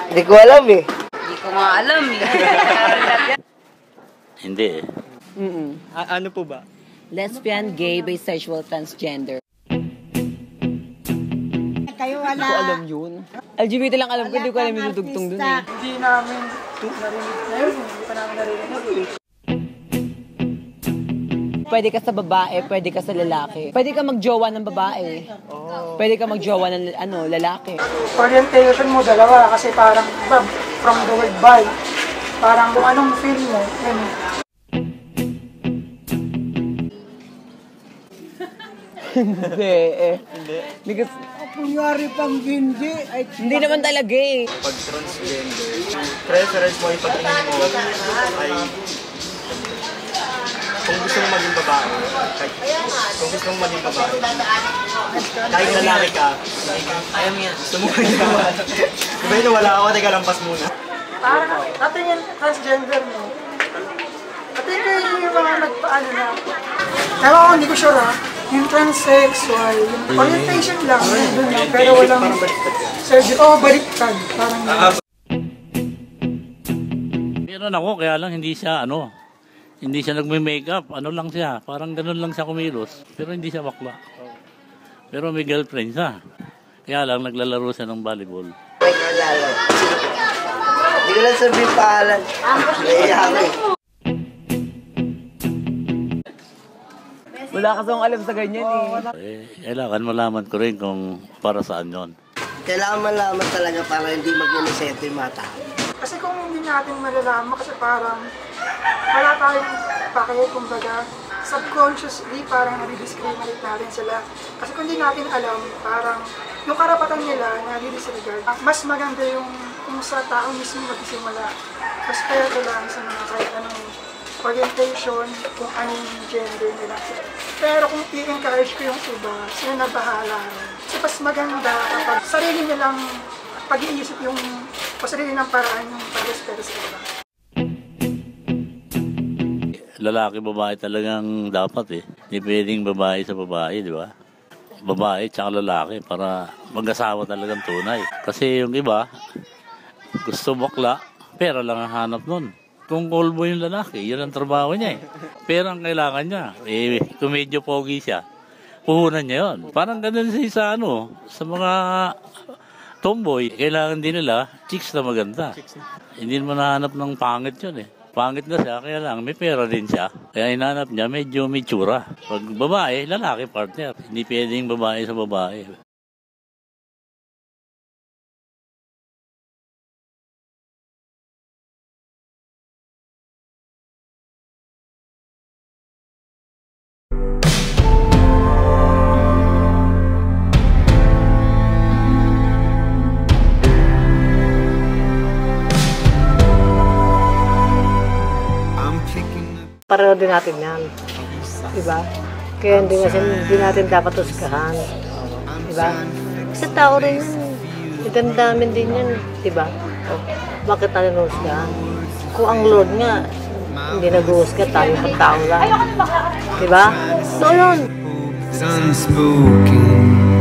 Hindi ko alam eh. Hindi ko nga alam eh. Hindi eh. Ano po ba? Lesbian, gay, bisexual, transgender. Kayo Hindi ko alam yun. LGBT lang alam ko, hindi ko alam yung dudugtong dun eh. Hindi namin narinig na yun. Hindi pa namin narinig. Pwede ka sa babae, pwede ka sa lalaki. Pwede ka magjowa ng babae. Pwede ka magjowa ng lalaki. Orientation mo dalawa kasi parang from the word bi. Parang kung anong feel mo, yun. Hindi eh. Hindi kasi... Kunyari pang hindi. Hindi naman talaga eh. Pag transgender, preference mo yung pag-tingin mo ay kung gusto mong maging babae, kahit lalaki ka, ayaw mo yan. Gusto mo maging babae. Diba yun, wala ako, teka lampas muna. Parang natin yung transgender mo. Natin yung mga nagpaano na. Ewan ko, hindi ko sure ha. Yung transsexual, yung orientation lang, yun lang, pero walang baliktad. Parang Meron ako, kaya lang hindi siya hindi siya nagme-makeup. Ano lang siya, parang ganun lang siya kumilos. Pero hindi siya bakla. Pero may girlfriend siya. Kaya lang naglalaro siya ng volleyball. May kalala. Hindi ko lang sabihin pangalan. Wala ka song alam sa ganyan Kailangan malaman ko rin kung para saan yon. Kailangan malaman talaga para hindi mag-inisente yung mata. kasi kung hindi natin malalaman, kasi parang wala tayong pakay, kumbaga, subconsciously parang nadi-discriminate natin sila. Kasi kung hindi natin alam, parang yung karapatan nila na di-disregard. Mas maganda yung kung sa tao mismo magsimula. Respeto lang sa mga kahit anong orientation, kung anong gender nila. Pero kung i-encourage ko yung iba, sila na bahala. Kasi mas maganda kapag sarili nilang pag-iisip yung sarili ng paraan yung pag-respeto sa iba. Lalaki, babae talagang dapat eh. Hindi pwedeng babae sa babae, di ba? Babae tsaka lalaki para mag-asawa talagang tunay. Kasi yung iba, gusto bakla, pera lang ang hanap nun. Kung kolbo yung lalaki, yun ang trabaho niya eh. Pera ang kailangan niya. Kung medyo pogi siya, puhunan niya yun. Parang ganun sa sa mga tomboy, kailangan din nila chicks na maganda. Hindi naman nahanap ng pangit yun eh. Pangit na siya, kaya lang may pera din siya. Kaya hinanap niya medyo may tsura. Pag babae, lalaki partner. Hindi pwedeng babae sa babae. Pareho din natin yan. Diba? Kaya hindi natin dapat usgahan. Diba? Kasi tao rin yan. Itandamin din yan. Diba? O, bakit tayo usgahan? Kung ang Lord nga, hindi nag-uusga, tayo pang tao lang. Diba? So yun. Unspoken.